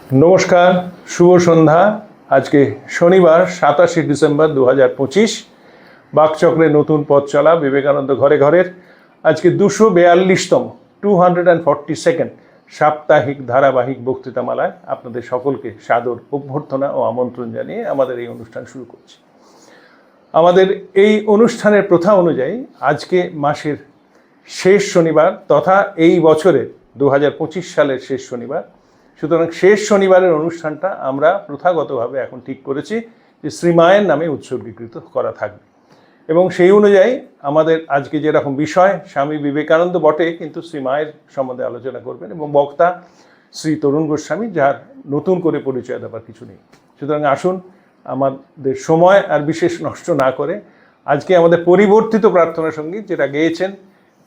নমস্কার, শুভ সন্ধ্যা। আজকে শনিবার 27 ডিসেম্বর 2025। বাকচক্রের নতুন পথ চলা বিবেকানন্দ ঘরে ঘরের আজকে 242তম 242nd সাপ্তাহিক ধারাবাহিক বক্তৃতামালায় আপনাদের সকলকে সাদর অভ্যর্থনা ও আমন্ত্রণ জানিয়ে আমাদের এই অনুষ্ঠান শুরু করছি। আমাদের এই অনুষ্ঠানের প্রথা অনুযায়ী আজকে মাসের শেষ শনিবার তথা এই বছরের 2025 সালের শেষ শনিবার, সুতরাং শেষ শনিবারের অনুষ্ঠানটা আমরা প্রথাগতভাবে এখন ঠিক করেছি যে শ্রীমায়ের নামে উৎসর্গীকৃত করা থাকবে। এবং সেই অনুযায়ী আমাদের আজকে যেরকম বিষয়, স্বামী বিবেকানন্দ বটে কিন্তু শ্রীমায়ের সম্বন্ধে আলোচনা করবেন এবং বক্তা শ্রী তরুণ গোস্বামী, যার নতুন করে পরিচয় দেওয়ার কিছু নেই। সুতরাং আসুন আমাদের সময় আর বিশেষ নষ্ট না করে আজকে আমাদের পরিবর্তিত প্রার্থনা সঙ্গীত, যেটা গেয়েছেন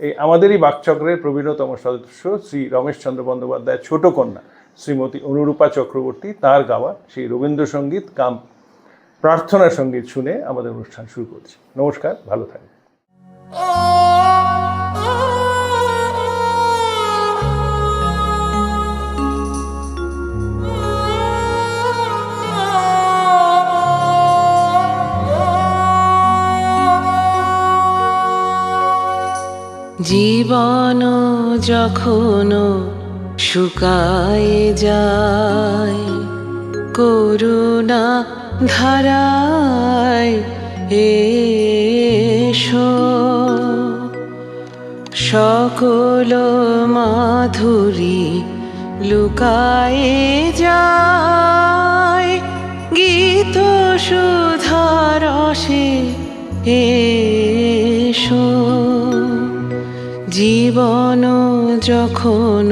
এই আমাদেরই বাকচক্রের প্রবীণতম সদস্য শ্রী রমেশচন্দ্র বন্দ্যোপাধ্যায়ের ছোট কন্যা শ্রীমতী অনুরূপা চক্রবর্তী, তার গাওয়া সেই রবীন্দ্রসঙ্গীত কাম প্রার্থনা সঙ্গীত শুনে আমাদের অনুষ্ঠান শুরু করছি। নমস্কার, ভালো থাকবেন। জীবন যখন শুকায়ে যায়, করুণা ধারায় এসো, সকল মাধুরী লুকায়ে যায়, গীত সুধারসে এসো। জীবন যখন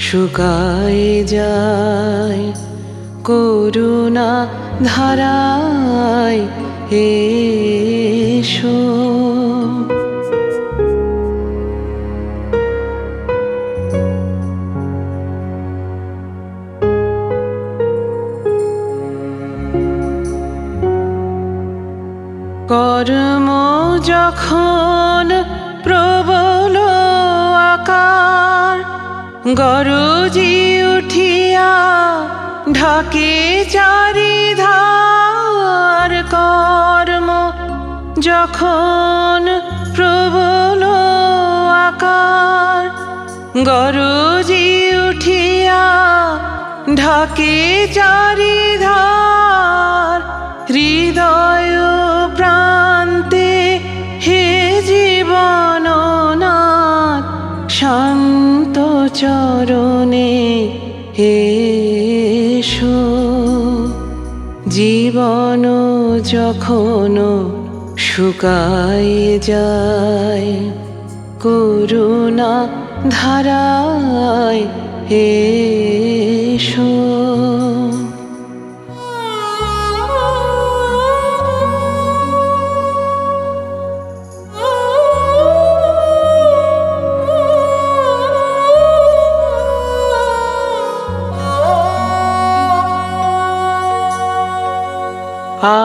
শুকায়ে যায়, করুণা ধারায় এসো। কর্ম যখন প্রবল আকার, গরজি উঠিয়া ঢাকে চারিধার। কর্ম যখন প্রবল আকার, গরজি উঠিয়া ঢাকে চারিধার। হৃদয় প্রান্তে হে জীবননাথ, শান্ত চরণে এসো। জীবন যখন শুকায়ে যায়, করুণা ধারায় এসো।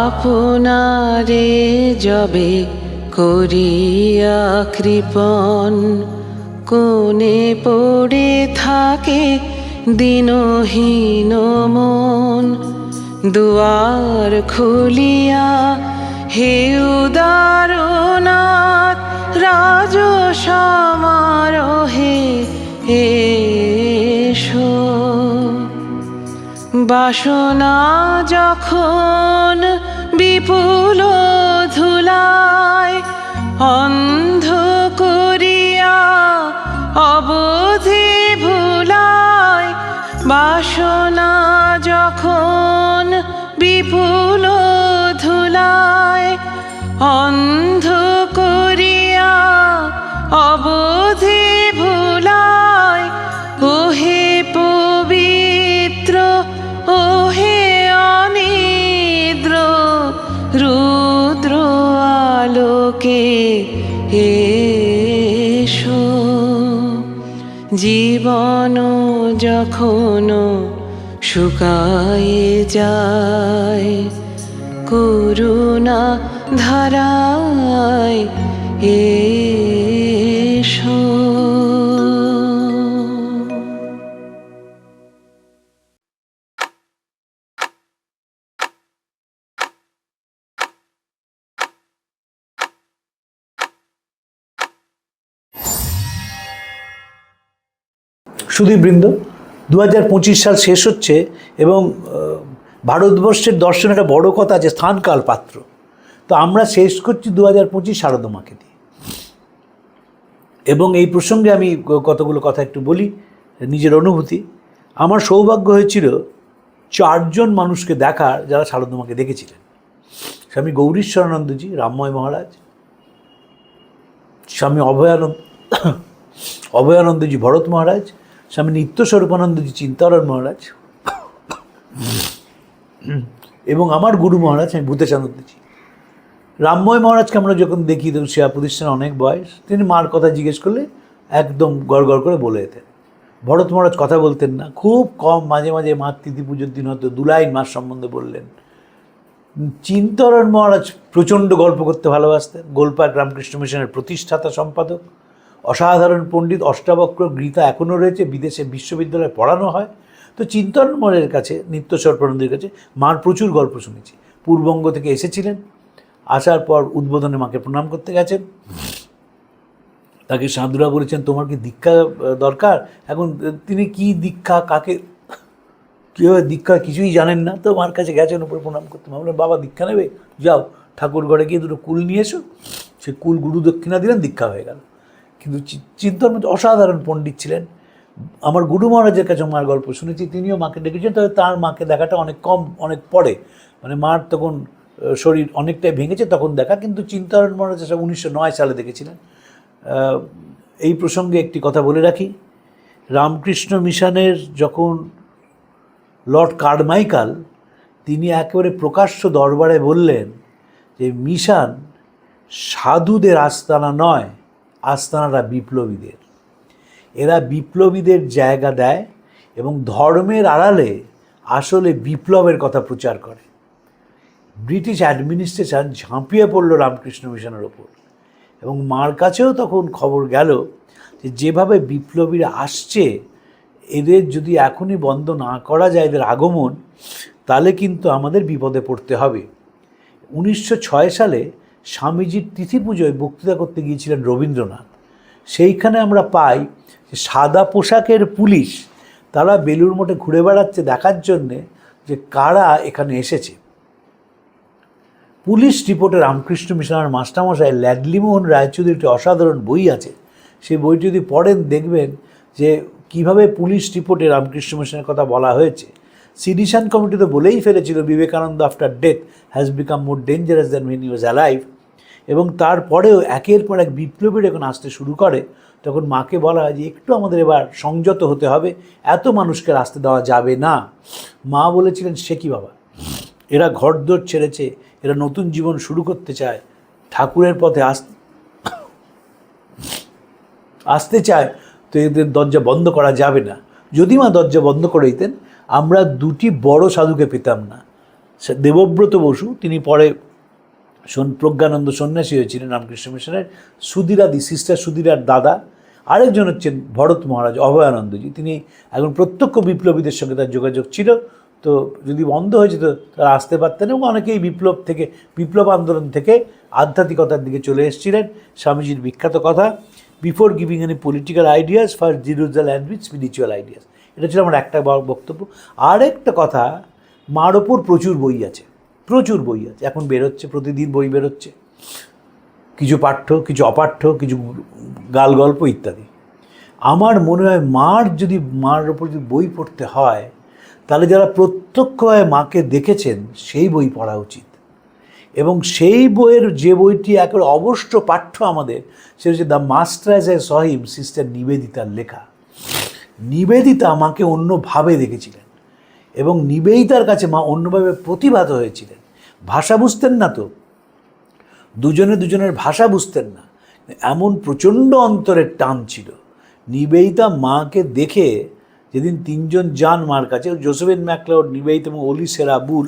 আপনারে যবে করিয়া কৃপণ, কোণে পড়ে থাকে দিনহীন মন। দুয়ার খুলিয়া হে উদারনাথ, রাজ সমারোহে এসো। বাসনা যখন বিপুল ধুলায়, অন্ধ করিয়া অবধি ভুলায়। বাসনা যখন বিপুল ধুলায়, অন্ধ করিয়া অবধি ভুলায়। ওহে পবিত্র, ওহে অনিদ্র, রুদ্র আলোকে এসো। জীবন যখন শুকায়ে যায়, করুণা ধারায় এসো। সুধীবৃন্দ, 2025 সাল শেষ হচ্ছে এবং ভারতবর্ষের দর্শনে একটা বড় কথা আছে, স্থানকাল পাত্র। তো আমরা শেষ করছি 2025 শারদা মাকে দিয়ে। এবং এই প্রসঙ্গে আমি কতগুলো কথা একটু বলি, নিজের অনুভূতি। আমার সৌভাগ্য হয়েছিল 4 জন মানুষকে দেখার যারা শারদা মাকে দেখেছিলেন। স্বামী গৌরীশ্বরানন্দজি, রামময় মহারাজ, স্বামী অভয়ানন্দজি, ভরত মহারাজ, স্বামী নিত্যস্বরূপানন্দজি, চিন্তারণ মহারাজ, এবং আমার গুরু মহারাজ স্বামী ভূতেশানন্দজি। রামময় মহারাজকে আমরা যখন দেখি তখন সেবা প্রতিষ্ঠানে অনেক বয়স, তিনি মার কথা জিজ্ঞেস করলে একদম গড় করে বলে যেতেন। ভরত মহারাজ কথা বলতেন না, খুব কম, মাঝে মাঝে মার তিথি পুজোর দিন হয়তো 2 লাইন মার সম্বন্ধে বললেন। চিন্তরণ মহারাজ প্রচণ্ড গল্প করতে ভালোবাসতেন, গোলপাক রামকৃষ্ণ মিশনের প্রতিষ্ঠাতা সম্পাদক, অসাধারণ পণ্ডিত, অষ্টাবক্র, গীতা এখনও রয়েছে, বিদেশে বিশ্ববিদ্যালয়ে পড়ানো হয়। তো চিন্তরণ মহারাজের কাছে, নিত্যস্বরূপানন্দের কাছে মার প্রচুর গল্প শুনেছি। পূর্ববঙ্গ থেকে এসেছিলেন, আসার পর উদ্বোধনে মাকে প্রণাম করতে গেছেন। তাকে সাধুরা বলেছেন তোমার কি দীক্ষা দরকার? এখন তিনি কি দীক্ষা, কাকে কীভাবে দীক্ষা কিছুই জানেন না। তো মার কাছে গেছেন উপরে প্রণাম করতে। মা বললেন বাবা দীক্ষা নেবে, যাও ঠাকুর ঘরে গিয়ে 2টো কুল নিয়ে এসো। সে কুল গুরু দক্ষিণা দিলেন, দীক্ষা হয়ে গেল। কিন্তু চিন্তন অসাধারণ পণ্ডিত ছিলেন। আমার গুরু মহারাজের কাছে মার গল্প শুনেছি, তিনিও মাকে ডেকেছেন, তবে তার মাকে দেখাটা অনেক কম, অনেক পরে, মানে মার তখন শরীর অনেকটাই ভেঙেছে তখন দেখা। কিন্তু চিন্তারণ মহারাজ 1909 সালে দেখেছিলেন। এই প্রসঙ্গে একটি কথা বলে রাখি, রামকৃষ্ণ মিশনের যখন লর্ড কারমাইকাল, তিনি একেবারে প্রকাশ্য দরবারে বললেন যে মিশন সাধুদের আস্তানা নয়, আস্তানাটা বিপ্লবীদের। এরা বিপ্লবীদের জায়গা দেয় এবং ধর্মের আড়ালে আসলে বিপ্লবের কথা প্রচার করে। ব্রিটিশ অ্যাডমিনিস্ট্রেশন ঝাঁপিয়ে পড়ল রামকৃষ্ণ মিশনের ওপর এবং মার কাছেও তখন খবর গেল যে যেভাবে বিপ্লবীরা আসছে, এদের যদি এখনই বন্ধ না করা যায় এদের আগমন, তাহলে কিন্তু আমাদের বিপদে পড়তে হবে। 1906 সালে স্বামীজির তিথি পুজোয় বক্তৃতা করতে গিয়েছিলেন রবীন্দ্রনাথ। সেইখানে আমরা পাই যে সাদা পোশাকের পুলিশ তারা বেলুড় মঠে ঘুরে বেড়াচ্ছে দেখার জন্যে যে কারা এখানে এসেছে। পুলিশ রিপোর্টে রামকৃষ্ণ মিশনের মাস্টারমশাই ল্যাডলিমোহন রায়চৌধুরীর একটি অসাধারণ বই আছে। সেই বইটি যদি পড়েন দেখবেন যে কীভাবে পুলিশ রিপোর্টে রামকৃষ্ণ মিশনের কথা বলা হয়েছে। সিডিশন কমিটি তো বলেই ফেলেছিল Vivekananda after death has become more dangerous than when he was alive. এবং তারপরেও একের পর এক বিপ্লবী যখন আসতে শুরু করে, তখন মাকে বলা হয় যে একটু আমাদের এবার সংযত হতে হবে, এত মানুষকে আসতে দেওয়া যাবে না। মা বলেছিলেন সে কি বাবা, এরা ঘরদোর ছেড়েছে, এরা নতুন জীবন শুরু করতে চায়, ঠাকুরের পথে আসতে চায়, তো এদের দরজা বন্ধ করা যাবে না। যদি মা দরজা বন্ধ করে দিতেন, আমরা 2টি বড় সাধুকে পেতাম না। দেবব্রত বসু, তিনি পরে প্রজ্ঞানন্দ সন্ন্যাসী হয়েছিলেন রামকৃষ্ণ মিশনের, সুধীরাদি সিস্টার সুধীরার দাদা, আরেকজন হচ্ছেন ভরত মহারাজ, অভয়ানন্দজি। তিনি এখন প্রত্যক্ষ বিপ্লবীদের সঙ্গে তার যোগাযোগ ছিল। তো যদি বন্ধ হয়েছে তো তারা আসতে পারতেন এবং অনেকেই বিপ্লব আন্দোলন থেকে আধ্যাত্মিকতার দিকে চলে এসেছিলেন। স্বামীজির বিখ্যাত কথা, before giving any political ideas first zeros the land with spiritual ideas. এটা ছিল আমার একটা বক্তব্য। আর একটা কথা, মার ওপর প্রচুর বই আছে, এখন বেরোচ্ছে, প্রতিদিন বই বেরোচ্ছে, কিছু পাঠ্য, কিছু অপাঠ্য, কিছু গাল গল্প ইত্যাদি। আমার মনে হয় মার ওপর যদি বই পড়তে হয়, তাহলে যারা প্রত্যক্ষভাবে মাকে দেখেছেন সেই বই পড়া উচিত। এবং সেই বইয়ের যে বইটি একেবারে অবশ্য পাঠ্য আমাদের, সেটা হচ্ছে the master as I saw him, sister নিবেদিতার লেখা। নিবেদিতা মাকে অন্যভাবে দেখেছিলেন এবং নিবেদিতার কাছে মা অন্যভাবে প্রতিভাত হয়েছিলেন। ভাষা বুঝতেন না তো, দুজনের ভাষা বুঝতেন না, এমন প্রচণ্ড অন্তরের টান ছিল। নিবেদিতা মাকে দেখে যেদিন 3 জন যান মার কাছে, জোসেফিন ম্যাকলাউড, নিবেদিতা এবং ওলি সেরা বুল,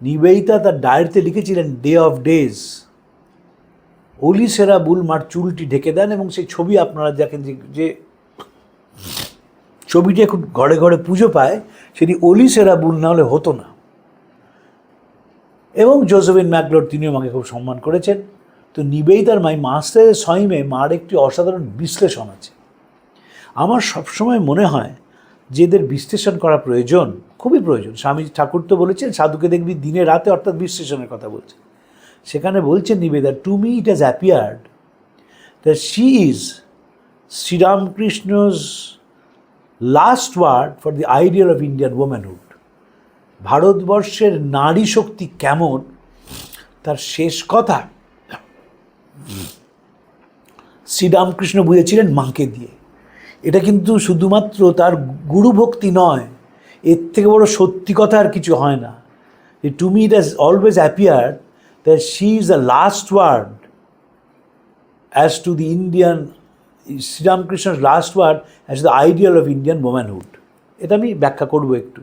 নিবেদিতা তার ডায়েরিতে লিখেছিলেন ডে অফ ডেজ। ওলি সেরা বুল মার চুলটি ঢেকে দেন এবং সেই ছবি আপনারা দেখেন, যে ছবিটি এখন ঘরে ঘরে পুজো পায়, সেটি ওলি সেরা বুল না হলে হতো না। এবং জোসেফিন ম্যাকলাউড, তিনিও আমাকে খুব সম্মান করেছেন। তো নিবেদিতার মাস্টারের সহিমে মার একটি অসাধারণ বিশ্লেষণ আছে। আমার সবসময় মনে হয় যে এদের বিশ্লেষণ করা প্রয়োজন, খুবই প্রয়োজন। স্বামী ঠাকুর তো বলেছেন সাধুকে দেখবি দিনে রাতে, অর্থাৎ বিশ্লেষণের কথা বলছেন। সেখানে বলছেন Nivedita, to me it has appeared that she is শ্রীরামকৃষ্ণ's last word for the ideal of Indian womanhood. ভারতবর্ষের নারী শক্তি কেমন তার শেষ কথা শ্রীরামকৃষ্ণ বুঝেছিলেন মাকে দিয়ে। এটা কিন্তু শুধুমাত্র তার গুরুভক্তি নয়, এর থেকে বড় সত্যি কথা আর কিছু হয় না। To me it has always appeared that she is the last word as to the Indian, শ্রীরামকৃষ্ণর last word as the ideal of Indian womanhood. এটা আমি ব্যাখ্যা করব একটু।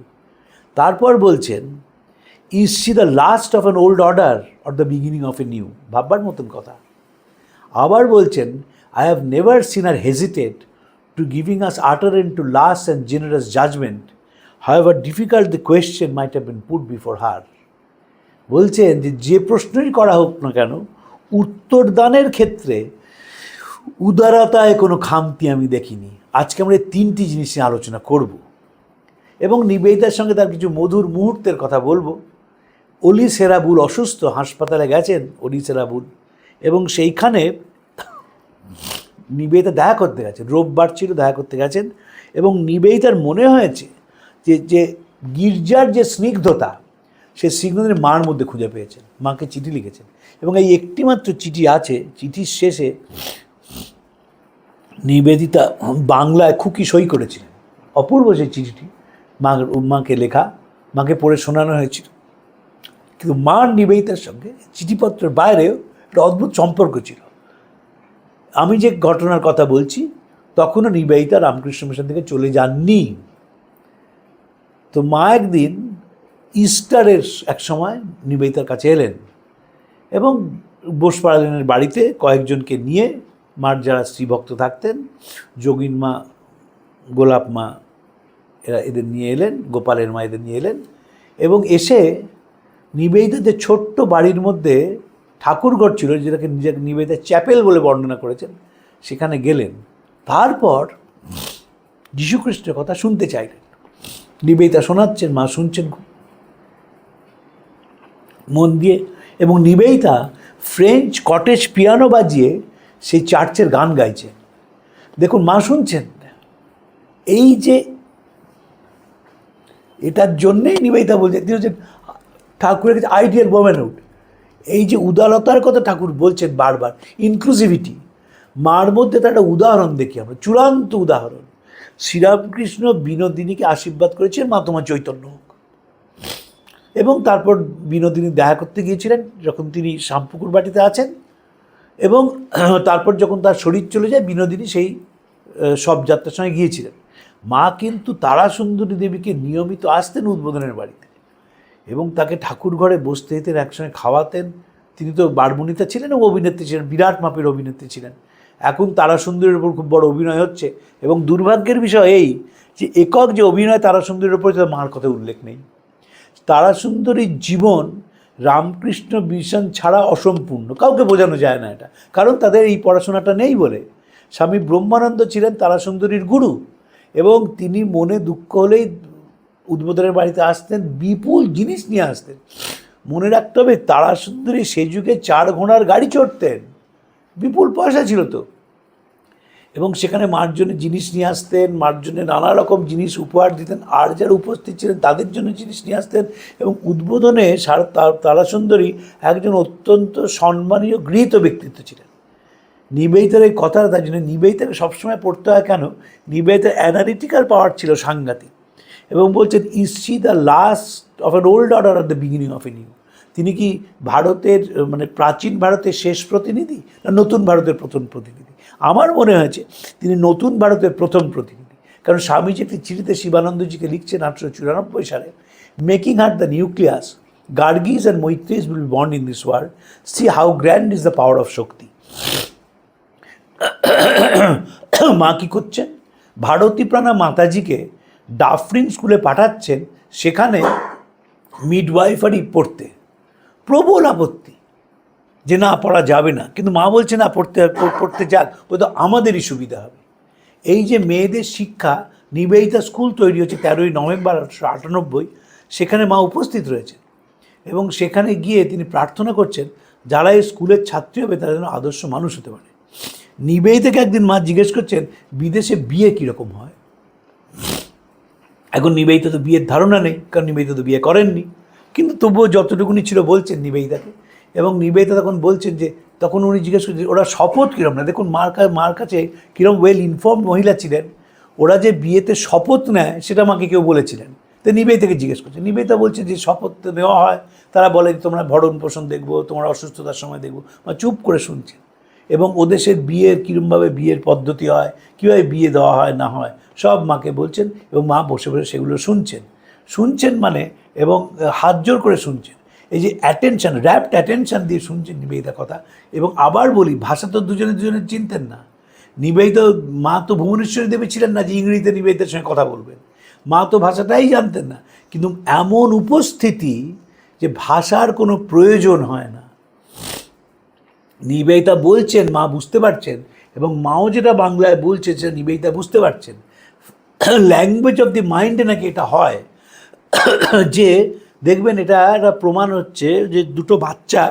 তারপর বলছেন, is she the last of an old order or the beginning of a new? ভাববার মতন কথা। আবার বলছেন, I have never seen her hesitate to giving us utterance to last and generous judgement, however difficult the question might have been put before her. বলছেন যে প্রশ্নই করা হোক না কেন, উত্তরদানের ক্ষেত্রে উদারতায় কোনো খামতি আমি দেখিনি। আজকে আমরা এই তিনটি জিনিস নিয়ে আলোচনা করব এবং নিবেদিতার সঙ্গে তার কিছু মধুর মুহূর্তের কথা বলবো। অলি সেরাবুল অসুস্থ, হাসপাতালে গেছেন অলি সেরাবুল, এবং সেইখানে নিবেদিতা দেখা করতে গেছেন, রোববার ছিল, দেখা করতে গেছেন। এবং নিবেদিতার মনে হয়েছে যে গির্জার যে স্নিগ্ধতা, সে স্নিগ্ধতা মার মধ্যে খুঁজে পেয়েছেন। মাকে চিঠি লিখেছেন এবং এই একটিমাত্র চিঠি আছে। চিঠির শেষে নিবেদিতা বাংলায় খুকি সই করেছিলেন। অপূর্ব সেই চিঠিটি মাকে লেখা, মাকে পড়ে শোনানো হয়েছিল। কিন্তু মার নিবেদিতার সঙ্গে চিঠিপত্রের বাইরেও একটা অদ্ভুত সম্পর্ক ছিল। আমি যে ঘটনার কথা বলছি তখনও নিবেদিতা রামকৃষ্ণ মিশন থেকে চলে যাননি। তো মা একদিন ইস্টারের এক সময় নিবেদিতার কাছে এলেন এবং বোসপাড়ালেনের বাড়িতে কয়েকজনকে নিয়ে, মার যারা শ্রীভক্ত থাকতেন, যোগিন মা, গোলাপ মা, এদের নিয়ে এলেন, গোপালের মা এদের নিয়ে এলেন এবং এসে নিবেদিতা যে ছোট্ট বাড়ির মধ্যে ঠাকুরঘর ছিল, যেটাকে নিজেকে নিবেদিতা চ্যাপেল বলে বর্ণনা করেছেন, সেখানে গেলেন। তারপর যীশুখ্রিস্টের কথা শুনতে চাইলেন। নিবেদিতা শোনাচ্ছেন, মা শুনছেন খুব মন দিয়ে, এবং নিবেদিতা ফ্রেঞ্চ কটেজ পিয়ানো বাজিয়ে সেই চার্চের গান গাইছেন। দেখুন, মা শুনছেন। এই যে এটার জন্যেই নিবেদিতা বলছেন, তিনি হচ্ছেন ঠাকুরের কাছে আইডিয়াল ওম্যানহুড। এই যে উদারতার কথা ঠাকুর বলছেন বারবার, ইনক্লুসিভিটি, মার মধ্যে তার একটা উদাহরণ দেখি আমরা, চূড়ান্ত উদাহরণ। শ্রীরামকৃষ্ণ বিনোদিনীকে আশীর্বাদ করেছেন, মা তোমার চৈতন্য হোক। এবং তারপর বিনোদিনী দেখা করতে গিয়েছিলেন যখন তিনি শামপুকুর বাটিতে আছেন, এবং তারপর যখন তার শরীর চলে যায়, বিনোদিনী সেই শবযাত্রার সঙ্গে গিয়েছিলেন। মা কিন্তু তারাসুন্দরী দেবীকে নিয়মিত আসতেন উদ্বোধনের বাড়িতে এবং তাকে ঠাকুর ঘরে বসতে দিতেন, একসঙ্গে খাওয়াতেন। তিনি তো বারবণিতা ছিলেন ও অভিনেত্রী ছিলেন, বিরাট মাপের অভিনেত্রী ছিলেন। এখন তারাসুন্দরীর ওপর খুব বড় অভিনয় হচ্ছে, এবং দুর্ভাগ্যের বিষয় এই যে একক যে অভিনয় তারাসুন্দরীর ওপর, তার মার কথা উল্লেখ নেই। তারাসুন্দরীর জীবন রামকৃষ্ণ মিশন ছাড়া অসম্পূর্ণ, কাউকে বোঝানো যায় না এটা, কারণ তাদের এই পড়াশোনাটা নেই বলে। স্বামী ব্রহ্মানন্দ ছিলেন তারাসুন্দরীর গুরু, এবং তিনি মনে দুঃখ হলেই উদ্বোধনের বাড়িতে আসতেন, বিপুল জিনিস নিয়ে আসতেন। মনে রাখতে হবে, তারাসুন্দরী সে যুগে 4 ঘোড়ার গাড়ি চড়তেন, বিপুল পয়সা ছিল তো, এবং সেখানে মার জন্য জিনিস নিয়ে আসতেন, মার জন্য নানা রকম জিনিস উপহার দিতেন, আর যারা উপস্থিত ছিলেন তাদের জন্য জিনিস নিয়ে আসতেন। এবং উদ্বোধনে তারাসুন্দরী একজন অত্যন্ত সম্মানীয় গৃহীত ব্যক্তিত্ব ছিলেন। নিবেদিতার এই কথাটা, তার জন্য নিবেদিতাকে সবসময় পড়তে হয় কেন, নিবেদিতার অ্যানালিটিক্যাল পাওয়ার ছিল সাংঘাতিক। এবং বলছেন, is she the last of an old order of the beginning of a new? তিনি কি ভারতের, মানে প্রাচীন ভারতের শেষ প্রতিনিধি না নতুন ভারতের প্রথম প্রতিনিধি? আমার মনে হয়েছে তিনি নতুন ভারতের প্রথম প্রতিনিধি। কারণ স্বামীজি একটি চিঠিতে শিবানন্দজিকে লিখছেন 1894 সালে, making her the nucleus, Gargis and Maitreyis will be born in this world, see how grand is the power of Shakti. মা কী করছেন? ভারতী প্রাণা মাতাজিকে ডাফরিন স্কুলে পাঠাচ্ছেন, সেখানে মিডওয়াইফারি পড়তে। প্রবল আপত্তি যে না, পড়া যাবে না, কিন্তু মা বলছে না, পড়তে যাক, ও তো আমাদেরই সুবিধা হবে। এই যে মেয়েদের শিক্ষা, নিবেদিতা স্কুল তৈরি হচ্ছে 13ই নভেম্বর 1898, সেখানে মা উপস্থিত রয়েছে এবং সেখানে গিয়ে তিনি প্রার্থনা করছেন যারা এই স্কুলের ছাত্রী হবে তারা যেন আদর্শ মানুষ হতে পারে। নিবেদিতাকে একদিন মা জিজ্ঞেস করছেন বিদেশে বিয়ে কীরকম হয়। এখন নিবেদিতা তো বিয়ের ধারণা নেই, কারণ নিবেদিতা তো বিয়ে করেননি, কিন্তু তবুও যতটুকুনি ছিল বলছেন নিবেদিতাকে। এবং নিবেদিতা তখন বলছেন যে, তখন উনি জিজ্ঞেস করছেন ওরা শপথ কীরকম না, দেখুন মার কাছে কীরকম ওয়েল ইনফর্ম মহিলা ছিলেন, ওরা যে বিয়েতে শপথ নেয় সেটা আমাকে কেউ বলেছিলেন। তো নিবেদিতাকে জিজ্ঞেস করছে, নিবেদিতা বলছে যে শপথ নেওয়া হয়, তারা বলে তোমরা ভরণ পোষণ দেখবো, তোমরা অসুস্থতার সময় দেখবো, বা চুপ করে শুনছেন। এবং ওদেশের বিয়ের কীরকমভাবে বিয়ের পদ্ধতি হয়, কীভাবে বিয়ে দেওয়া হয় না হয়, সব মাকে বলছেন এবং মা বসে বসে সেগুলো শুনছেন মানে, এবং হাত জোর করে শুনছেন। এই যে অ্যাটেনশান, র্যাপ্ট অ্যাটেনশান দিয়ে শুনছেন নিবেদিতা কথা। এবং আবার বলি, ভাষা তো দুজনে চিনতেন না। নিবেদিতা, মা তো ভুবনেশ্বরী দেবী ছিলেন না যে ইংরেজিতে নিবেদিতার সঙ্গে কথা বলবেন, মা তো ভাষাটাই জানতেন না। কিন্তু এমন উপস্থিতি যে ভাষার কোনো প্রয়োজন হয় না। নিবেদিতা বলছেন, মা বুঝতে পারছেন, এবং মাও যেটা বাংলায় বলছে সেটা নিবেদিতা বুঝতে পারছেন। ল্যাঙ্গুয়েজ অফ দি মাইন্ডে নাকি এটা হয় যে দেখবেন, এটা একটা প্রমাণ হচ্ছে যে দুটো বাচ্চা,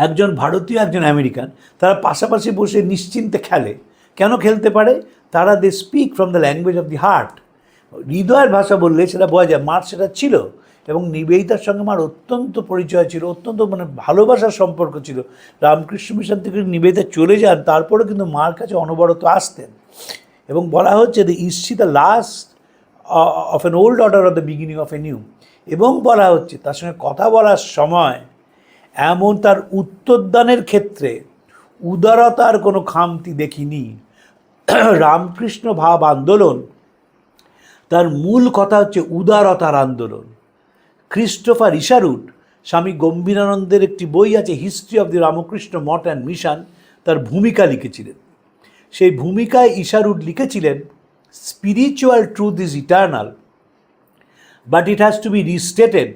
একজন ভারতীয় একজন আমেরিকান, তারা পাশাপাশি বসে নিশ্চিন্তে খেলে। কেন খেলতে পারে? তারা they speak from the language of the heart. হৃদয়ের ভাষা বললে সেটা বোঝা যায়। মার সেটা ছিল, এবং নিবেদিতার সঙ্গে মার অত্যন্ত পরিচয় ছিল, অত্যন্ত মানে ভালোবাসার সম্পর্ক ছিল। রামকৃষ্ণ মিশন থেকে নিবেদিতা চলে যান, তারপরেও কিন্তু মার কাছে অনবরত আসতেন। এবং বলা হচ্ছে যে is she the last of an old order of the beginning of a new. এবং বলা হচ্ছে তার সঙ্গে কথা বলার সময় এমন তার উত্তরদানের ক্ষেত্রে উদারতার কোনো খামতি দেখিনি। রামকৃষ্ণ ভাব আন্দোলন, তার মূল কথা হচ্ছে উদারতার আন্দোলন। ক্রিস্টোফার ইশারুড, স্বামী গম্ভীরানন্দের একটি বই আছে history of the Ramakrishna Math and mission, তার ভূমিকা লিখেছিলেন। সেই ভূমিকায় ইশারুড লিখেছিলেন, spiritual truth is eternal, but it has to be restated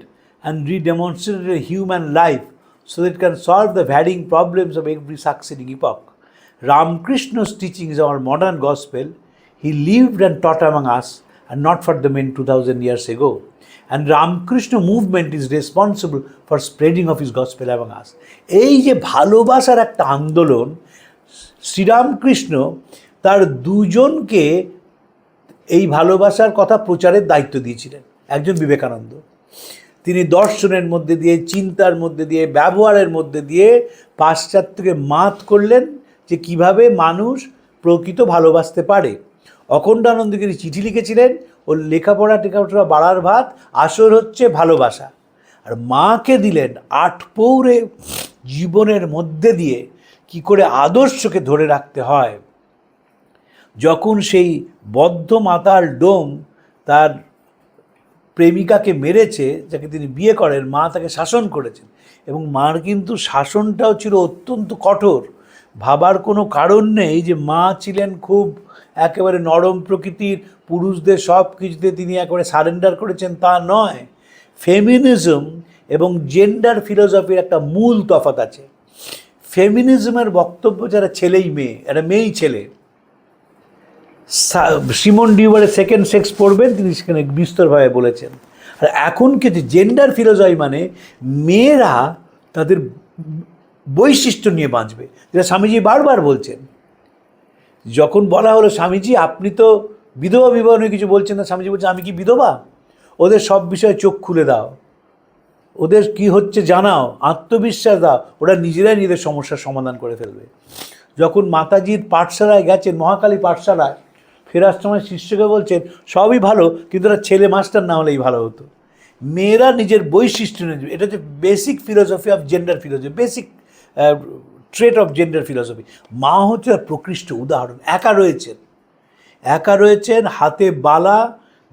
and redemonstrated in human life so that it can solve the varying problems of every succeeding epoch. Ramakrishna's teaching is our modern gospel. He lived and taught among us and not for the men 2000 years ago. And Ramakrishna movement is responsible for spreading of his gospel among us. এই যে ভালোবাসার একটা আন্দোলন, শ্রীরামকৃষ্ণ তার দুজনকে এই ভালোবাসার কথা প্রচারের দায়িত্ব দিয়েছিলেন। একজন বিবেকানন্দ, তিনি দর্শনের মধ্যে দিয়ে, চিন্তার মধ্যে দিয়ে, ব্যবহারের মধ্যে দিয়ে পাশ্চাত্যকে মাত করলেন যে কিভাবে মানুষ প্রকৃত ভালোবাসতে পারে। অখণ্ডানন্দগিরি চিঠি লিখেছিলেন, ওর লেখাপড়া বাড়ার ভাত, আসর হচ্ছে ভালোবাসা। আর মাকে দিলেন আটপৌরে জীবনের মধ্যে দিয়ে কি করে আদর্শকে ধরে রাখতে হয়। যখন সেই বদ্ধ মাতাল ডোম তার প্রেমিকাকে মেরেছে, যাকে তিনি বিয়ে করেন, মা তাকে শাসন করেছেন, এবং মার কিন্তু শাসনটাও ছিল অত্যন্ত কঠোর। ভাবার কোনো কারণ নেই যে মা ছিলেন খুব একেবারে নরম প্রকৃতির, পুরুষদের সব কিছুতে তিনি একেবারে সারেন্ডার করেছেন, তা নয়। ফেমিনিজম এবং জেন্ডার ফিলোসফির একটা মূল তফাৎ আছে। ফেমিনিজমের বক্তব্য যারা ছেলেই মেয়ে, একটা মেয়েই ছেলে। সিমন ডিউভারের সেকেন্ড সেক্স পড়বেন, তিনি সেখানে বিস্তরভাবে বলেছেন। আর এখন কিন্তু জেন্ডার ফিলোসফি মানে মেয়েরা তাদের বৈশিষ্ট্য নিয়ে বাঁচবে, যেটা স্বামীজি বারবার বলছেন। যখন বলা হলো স্বামীজি আপনি তো বিধবা বিবাহ নিয়ে কিছু বলছেন না, স্বামীজি বলছেন আমি কি বিধবা? ওদের সব বিষয়ে চোখ খুলে দাও, ওদের কি হচ্ছে জানাও, আত্মবিশ্বাস দাও, ওরা নিজেরাই নিজেদের সমস্যার সমাধান করে ফেলবে। যখন মাতাজির পাঠশালায় গেছেন, মহাকালী পাঠশালায়, ফেরার সময় শিষ্যকে বলছেন সবই ভালো, কিন্তু ওরা ছেলে মাস্টার না হলেই ভালো হতো। মেয়েরা নিজের বৈশিষ্ট্য নেবে, এটা হচ্ছে basic philosophy of gender philosophy, basic trait of gender philosophy. মা হচ্ছে প্রকৃষ্ট উদাহরণ। একা রয়েছেন, হাতে বালা,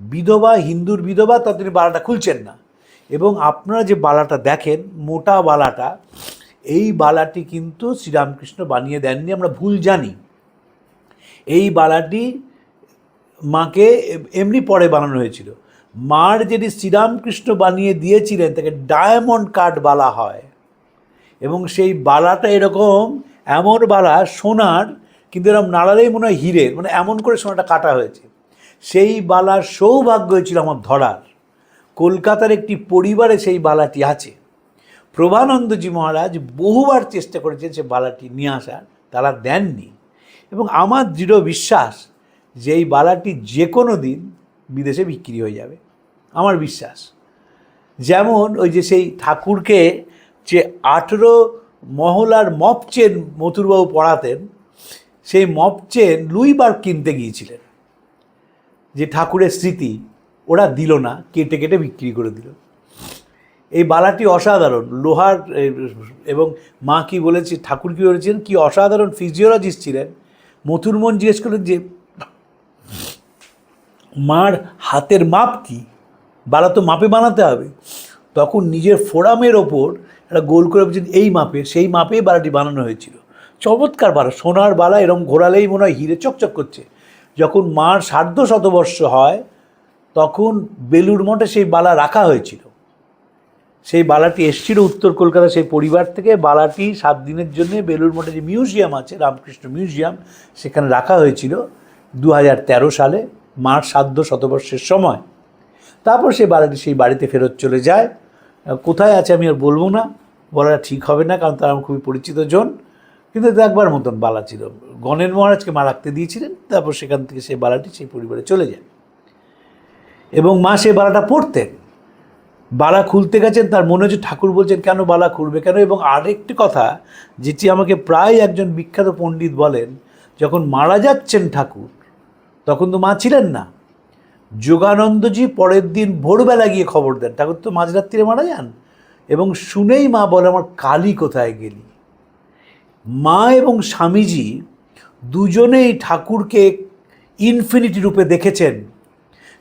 বিধবা, হিন্দুর বিধবা, তা তিনি বালাটা খুলছেন না। এবং আপনারা যে বালাটা দেখেন, মোটা বালাটা, এই বালাটি কিন্তু শ্রীরামকৃষ্ণ বানিয়ে দেননি, আমরা ভুল জানি। এই বালাটি মাকে এমনি পরে বানানো হয়েছিল। মার যেটি শ্রীরামকৃষ্ণ বানিয়ে দিয়েছিলেন তাকে ডায়মন্ড কাট বালা হয়, এবং সেই বালাটা এরকম এমন বালা সোনার কিন্তু এরকম নাড়ালেই মনে হয় হিরের, মানে এমন করে সোনাটা কাটা হয়েছে। সেই বালার সৌভাগ্য হয়েছিল আমার ধরার। কলকাতার একটি পরিবারে সেই বালাটি আছে। প্রভানন্দজি মহারাজ বহুবার চেষ্টা করেছেন সে বালাটি নিয়ে আসার, তারা দেননি। এবং আমার দৃঢ় বিশ্বাস যে এই বালাটি যে কোনো দিন বিদেশে বিক্রি হয়ে যাবে, আমার বিশ্বাস। যেমন ওই যে সেই ঠাকুরকে যে 18 মহলার মপ চেন মথুরবাবু পড়াতেন, সেই মপ চেন লুইবার কিনতে গিয়েছিলেন, যে ঠাকুরের স্মৃতি, ওরা দিল না, কেটে কেটে বিক্রি করে দিল। এই বালাটি অসাধারণ লোহার। এবং মা কি বলেছে, ঠাকুর কী বলেছেন, কি অসাধারণ ফিজিওলজিস্ট ছিলেন। মথুরমোহন জিজ্ঞেস করলেন যে মার হাতের মাপ কি, বালা তো মাপে বানাতে হবে। তখন নিজের ফোরামের ওপর একটা গোল করে বলছেন এই মাপে, সেই মাপেই বালাটি বানানো হয়েছিল। চমৎকার বালা, সোনার বালা, এরম ঘোরালেই মনে হয় হিরে চকচক করছে। যখন মার 150 শতবর্ষ হয় তখন বেলুড় মঠে সেই বালা রাখা হয়েছিল। সেই বালাটি এসেছিল উত্তর কলকাতা সেই পরিবার থেকে। বালাটি 7 দিনের জন্য বেলুড় মঠে যে মিউজিয়াম আছে, রামকৃষ্ণ মিউজিয়াম, সেখানে রাখা হয়েছিল 2013 সালে, মার 700 শতবর্ষের সময়। তারপর সেই বালাটি সেই বাড়িতে ফেরত চলে যায়। কোথায় আছে আমি আর বলবো না, বলাটা ঠিক হবে না, কারণ তারা আমার খুবই পরিচিত জন। কিন্তু দেখবার মতন বালা ছিল। গণেন মহারাজকে মা রাখতে দিয়েছিলেন, তারপর সেখান থেকে সেই বালাটি সেই পরিবারে চলে যায়। এবং মা সেই বালাটা পড়তেন। বালা খুলতে গেছেন, তার মনে হচ্ছে ঠাকুর বলছেন কেন বালা খুলবে কেন। এবং আরেকটি কথা যেটি আমাকে প্রায় একজন বিখ্যাত পণ্ডিত বলেন, যখন মারা যাচ্ছেন ঠাকুর তখন তো মা ছিলেন না। যোগানন্দজি পরের দিন ভোরবেলা গিয়ে খবর দেন, ঠাকুর তো মাঝরাত্রিরে মারা যান। এবং শুনেই মা বলে আমার কালী কোথায় গেলি। মা এবং স্বামীজি দুজনেই ঠাকুরকে ইনফিনিটি রূপে দেখেছেন।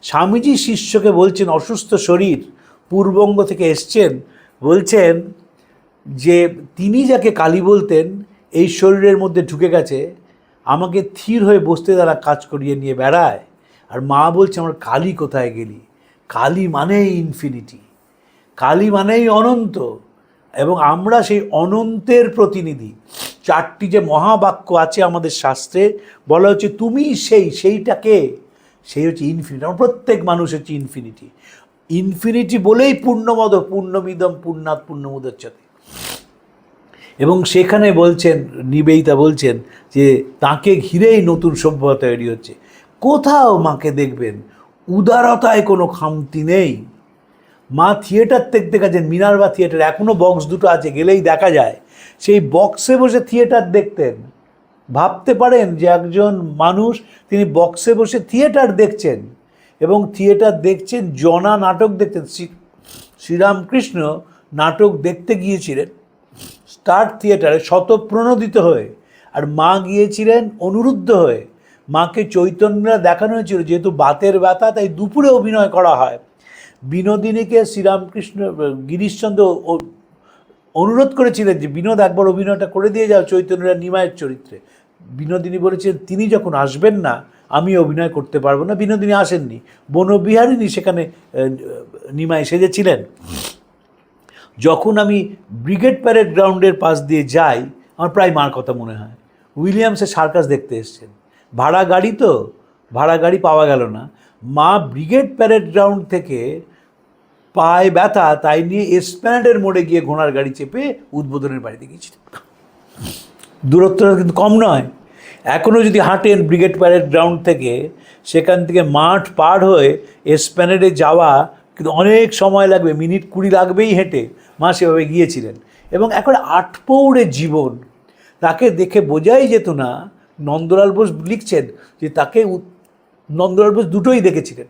স্বামীজি শিষ্যকে বলছেন, অসুস্থ শরীর, পূর্ববঙ্গ থেকে এসছেন, বলছেন যে তিনি যাকে কালী বলতেন এই শরীরের মধ্যে ঢুকে গেছে, আমাকে থির হয়ে বসতে তারা কাজ করিয়ে নিয়ে বেড়ায়। আর মা বলছে আমার কালী কোথায় গেলি। কালী মানেই ইনফিনিটি, কালী মানেই অনন্ত। এবং আমরা সেই অনন্তের প্রতিনিধি। 4টি যে মহাবাক্য আছে আমাদের শাস্ত্রে, বলা হচ্ছে তুমি সেইটাকে, সেই হচ্ছে ইনফিনিটি। আমার প্রত্যেক মানুষ হচ্ছে ইনফিনিটি। ইনফিনিটি বলেই পূর্ণমদ পূর্ণমিদম পূর্ণাৎ পূর্ণমুদচ্যতে। এবং সেখানে বলছেন, নিবেদিতা বলছেন যে তাকে ঘিরেই নতুন সভ্যতা তৈরি হচ্ছে। কোথাও মাকে দেখবেন উদারতায় কোনো খামতি নেই। মা থিয়েটার দেখতে গেছেন, মিনার্ভা থিয়েটার, এখনও বক্স দুটো আছে, গেলেই দেখা যায়। সেই বক্সে বসে থিয়েটার দেখতেন। ভাবতে পারেন যে একজন মানুষ, তিনি বক্সে বসে থিয়েটার দেখছেন এবং থিয়েটার দেখছেন, জনা নাটক দেখতেন। শ্রীরামকৃষ্ণ নাটক দেখতে গিয়েছিলেন স্টার থিয়েটারে স্বতঃপ্রণোদিত হয়ে, আর মা গিয়েছিলেন অনুরুদ্ধ হয়ে। মাকে চৈতন্যরা দেখানো হয়েছিল, যেহেতু বাতের ব্যথা তাই দুপুরে অভিনয় করা হয়। বিনোদিনীকে শ্রীরামকৃষ্ণ গিরিশচন্দ্র অনুরোধ করেছিলেন যে বিনোদ একবার অভিনয়টা করে দিয়ে যাও চৈতন্যরা নিমায়ের চরিত্রে। বিনোদিনী বলেছেন তিনি যখন আসবেন না আমি অভিনয় করতে পারবো না। বিনোদিনী আসেননি, বনবিহারিণী সেখানে নিমায় সেজেছিলেন। যখন আমি ব্রিগেড প্যারেড গ্রাউন্ডের পাশ দিয়ে যাই, আমার প্রায় মার কথা মনে হয়। উইলিয়ামসের সার্কাস দেখতে এসছেন, ভাড়া গাড়ি তো, ভাড়া গাড়ি পাওয়া গেল না। মা ব্রিগেড প্যারেড গ্রাউন্ড থেকে পায়ে ব্যথা তাই নিয়ে এসপ্ল্যানেডের মোড়ে গিয়ে ঘোড়ার গাড়ি চেপে উদ্বোধনের বাড়িতে গিয়েছিলেন। দূরত্বটা কিন্তু কম নয়। এখনও যদি হাঁটেন ব্রিগেড প্যারেড গ্রাউন্ড থেকে, সেখান থেকে মাঠ পার হয়ে এসপ্ল্যানেডে যাওয়া কিন্তু অনেক সময় লাগবে, মিনিট 20 লাগবেই হেঁটে। মা সেভাবে গিয়েছিলেন। এবং এখন 8 পৌড়ে জীবন, তাকে দেখে বোঝাই যেত না। নন্দলাল বোস লিখছেন যে তাকে নন্দলাল বোস দুটোই দেখেছিলেন।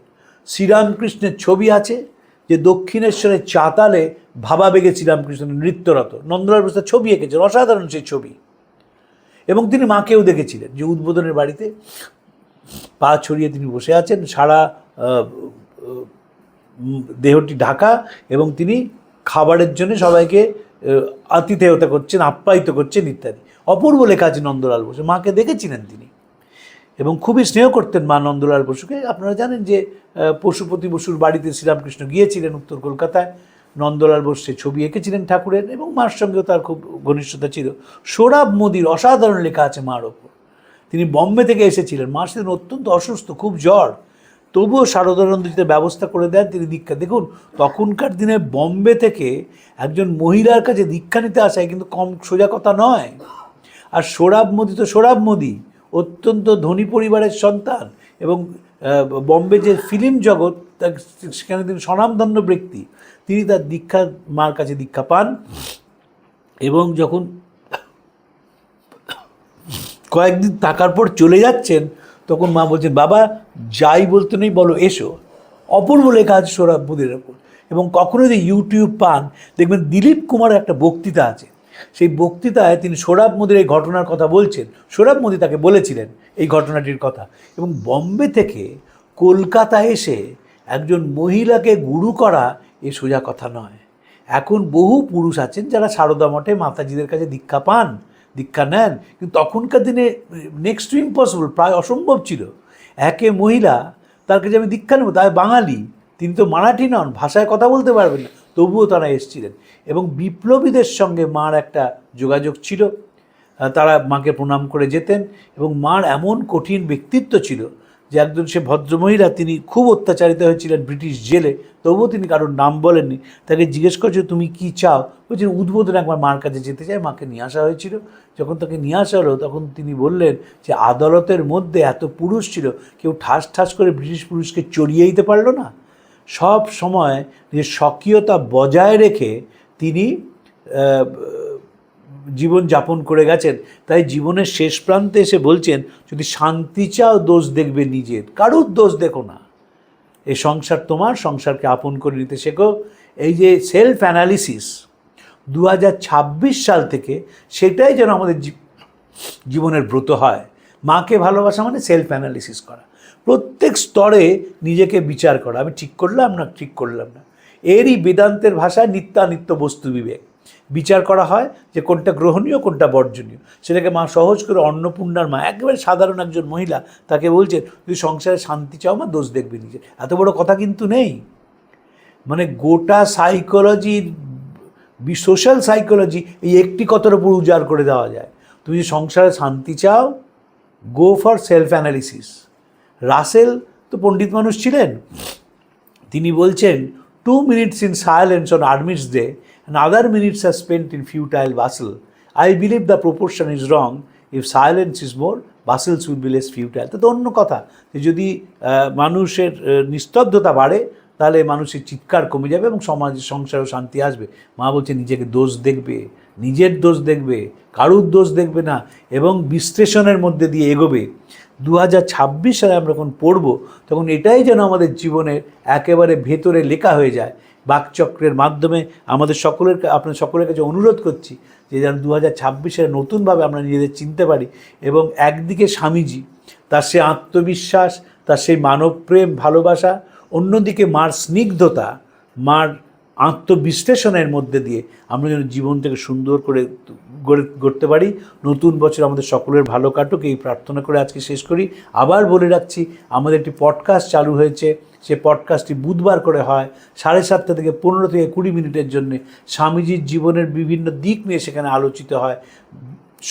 শ্রীরামকৃষ্ণের ছবি আছে যে দক্ষিণেশ্বরের চাতালে ভাবাবেগে শ্রীরামকৃষ্ণ নৃত্যরত, নন্দলাল বোস তার ছবি এঁকেছেন, অসাধারণ সেই ছবি। এবং তিনি মাকেও দেখেছিলেন যে উদ্বোধনের বাড়িতে পা ছড়িয়ে তিনি বসে আছেন, সারা দেহটি ঢাকা, এবং তিনি খাবারের জন্য সবাইকে আতিথেয়তা করছেন, আপ্যায়িত করছেন ইত্যাদি। অপূর্ব লেখা আছে নন্দলাল বসু, মাকে দেখেছিলেন তিনি এবং খুবই স্নেহ করতেন মা নন্দলাল বসুকে। আপনারা জানেন যে পশুপতি বসুর বাড়িতে শ্রীরামকৃষ্ণ গিয়েছিলেন উত্তর কলকাতায়, নন্দলাল বসু সে ছবি এঁকেছিলেন ঠাকুরের, এবং মার সঙ্গেও তার খুব ঘনিষ্ঠতা ছিল। সৌরভ মোদির অসাধারণ লেখা আছে মার ওপর, তিনি বম্বে থেকে এসেছিলেন, মা সেদিন অত্যন্ত অসুস্থ, খুব জ্বর, তবুও শারদানন্দজিতে ব্যবস্থা করে দেন তিনি দীক্ষা। দেখুন তখনকার দিনে বম্বে থেকে একজন মহিলার কাছে দীক্ষা নিতে আসা কিন্তু কম সোজা কথা নয়। আর সোহরাব মোদি তো সোহরাব মোদি অত্যন্ত ধনী পরিবারের সন্তান, এবং বম্বে যে ফিল্ম জগৎ সেখানে তিনি স্বনামধন্য ব্যক্তি, তিনি তার দীক্ষা মার কাছে দীক্ষা পান। এবং যখন কয়েকদিন থাকার পর চলে যাচ্ছেন তখন মা বলছেন, বাবা যাই বলতে নেই বলো এসো। অপূর্ব লেখা আছে সোহরাব মোদির ওপর। এবং কখনো যদি ইউটিউব পান দেখবেন দিলীপ কুমারের একটা বক্তৃতা আছে, সেই বক্তৃতায় তিনি সোহরাব মোদির এই ঘটনার কথা বলছেন। সোহরাব মোদি তাকে বলেছিলেন এই ঘটনাটির কথা। এবং বম্বে থেকে কলকাতা এসে একজন মহিলাকে গুরু করা এ সোজা কথা নয়। এখন বহু পুরুষ আছেন যারা সারদা মঠে মাতাজিদের কাছে দীক্ষা পান, দীক্ষা নেন, কিন্তু তখনকার দিনে নেক্সট টু ইম্পসিবল, প্রায় অসম্ভব ছিল। একে মহিলা তার কাছে আমি দীক্ষা নেব, তাই বাঙালি, তিনি তো মারাঠি নন, ভাষায় কথা বলতে পারবেন না, তবুও তারা এসেছিলেন। এবং বিপ্লবীদের সঙ্গে মার একটা যোগাযোগ ছিল, তারা মাকে প্রণাম করে যেতেন। এবং মার এমন কঠিন ব্যক্তিত্ব ছিল যে একজন সে ভদ্রমহিলা, তিনি খুব অত্যাচারিত হয়েছিলেন ব্রিটিশ জেলে, তবুও তিনি কারোর নাম বলেননি। তাকে জিজ্ঞেস করছে তুমি কি চাও, বলছেন উদ্বোধন একবার মার কাছে যেতে চাই। মাকে নিয়ে আসা হয়েছিল, যখন তাকে নিয়ে আসা হলো তখন তিনি বললেন যে আদালতের মধ্যে এত পুরুষ ছিল, কেউ ঠাস ঠাস করে ব্রিটিশ পুরুষকে চড়িয়ে দিতে পারলো না। সব সময় যে স্বকীয়তা বজায় রেখে তিনি জীবন যাপন করে গেছেন। তাই জীবনের শেষ প্রান্তে এসে বলছেন, যদি শান্তি চাও দোষ দেখবে নিজের, কারুর দোষ দেখো না। এই সংসার তোমার, সংসারকে আপন করে নিতে শেখো। এই যে সেলফ অ্যানালিসিস 2026 সাল থেকে, সেটাই যেন আমাদের জীবনের ব্রত হয়। মাকে ভালোবাসা মানে সেলফ অ্যানালিসিস করা, প্রত্যেক স্তরে নিজেকে বিচার করা, আমি ঠিক করলাম না ঠিক করলাম না। এরই বেদান্তের ভাষায় নিত্যানিত্য বস্তু বিবেক বিচার করা হয় যে কোনটা গ্রহণীয় কোনটা বর্জনীয়। সেটাকে মা সহজ করে অন্নপূর্ণার মা, একেবারে সাধারণ একজন মহিলা, তাকে বলছেন যদি সংসারে শান্তি চাও মা দোষ দেখবে নিজে। এত বড় কথা কিন্তু নেই। মানে গোটা সাইকোলজির, সোশ্যাল সাইকোলজি এই একটি কথার উপর উজাড় করে দেওয়া যায়। তুমি যদি সংসারে শান্তি চাও, go for self analysis. Russell তো পণ্ডিত মানুষ ছিলেন, তিনি বলছেন 2 minutes in silence on Armistice Day and other minutes are spent in futile bustle. I believe the proportion is wrong. If silence is more, bustles will be less futile. তো অন্য কথা, যে যদি মানুষের নিস্তব্ধতা বাড়ে তাহলে মানুষের চিৎকার কমে যাবে এবং সমাজের সংসারেও শান্তি আসবে। মা বলছে নিজেকে দোষ দেখবে, নিজের দোষ দেখবে, কারুর দোষ দেখবে না, এবং বিশ্লেষণের মধ্যে দিয়ে এগোবে। 2026 সালে আমরা যখন পড়ব তখন এটাই যেন আমাদের জীবনের একেবারে ভেতরে লেখা হয়ে যায়। বাকচক্রের মাধ্যমে আমাদের আপনার সকলের কাছে অনুরোধ করছি যে যেন 2026 সালে নতুনভাবে আমরা নিজেদের চিনতে পারি। এবং একদিকে স্বামীজি, তার সেই আত্মবিশ্বাস, তার সেই মানবপ্রেম ভালোবাসা, অন্যদিকে মার স্নিগ্ধতা, মার আত্মবিশ্লেষণের মধ্যে দিয়ে আমরা যেন জীবনটাকে সুন্দর করে গড়তে পারি। নতুন বছর আমাদের সকলের ভালো কাটুক এই প্রার্থনা করে আজকে শেষ করি। আবার বলে রাখছি, আমাদের একটি পডকাস্ট চালু হয়েছে, সে পডকাস্টটি বুধবার করে হয় 7:30 থেকে 15 থেকে 20 মিনিটের জন্যে। স্বামীজির জীবনের বিভিন্ন দিক নিয়ে সেখানে আলোচিত হয়।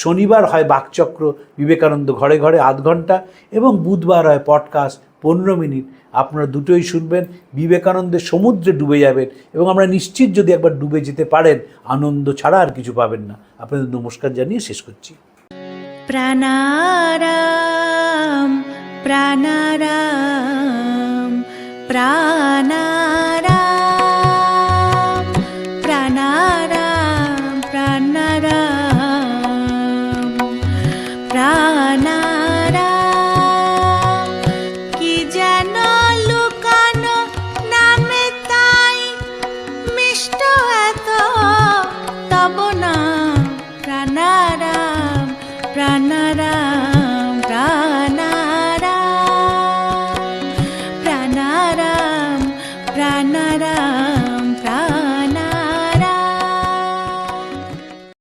শনিবার হয় বাকচক্র বিবেকানন্দ ঘরে ঘরে আধ ঘন্টা, এবং বুধবার হয় পডকাস্ট 15 মিনিট। আপনারা দুটোই শুনবেন, বিবেকানন্দের সমুদ্রে ডুবে যাবেন, এবং আমরা নিশ্চিত যদি একবার ডুবে যেতে পারেন আনন্দ ছাড়া আর কিছু পাবেন না। আপনাদের নমস্কার জানিয়ে শেষ করছি। প্রাণারাম প্রাণারাম প্রাণারাম প্রাণারাম প্রাণারাম প্রাণারাম। কি যেন লুকানো নামে তাই মিষ্ট এত তব নাম। প্রাণারাম প্রাণারাম প্রাণারাম প্রাণারাম প্রাণারাম।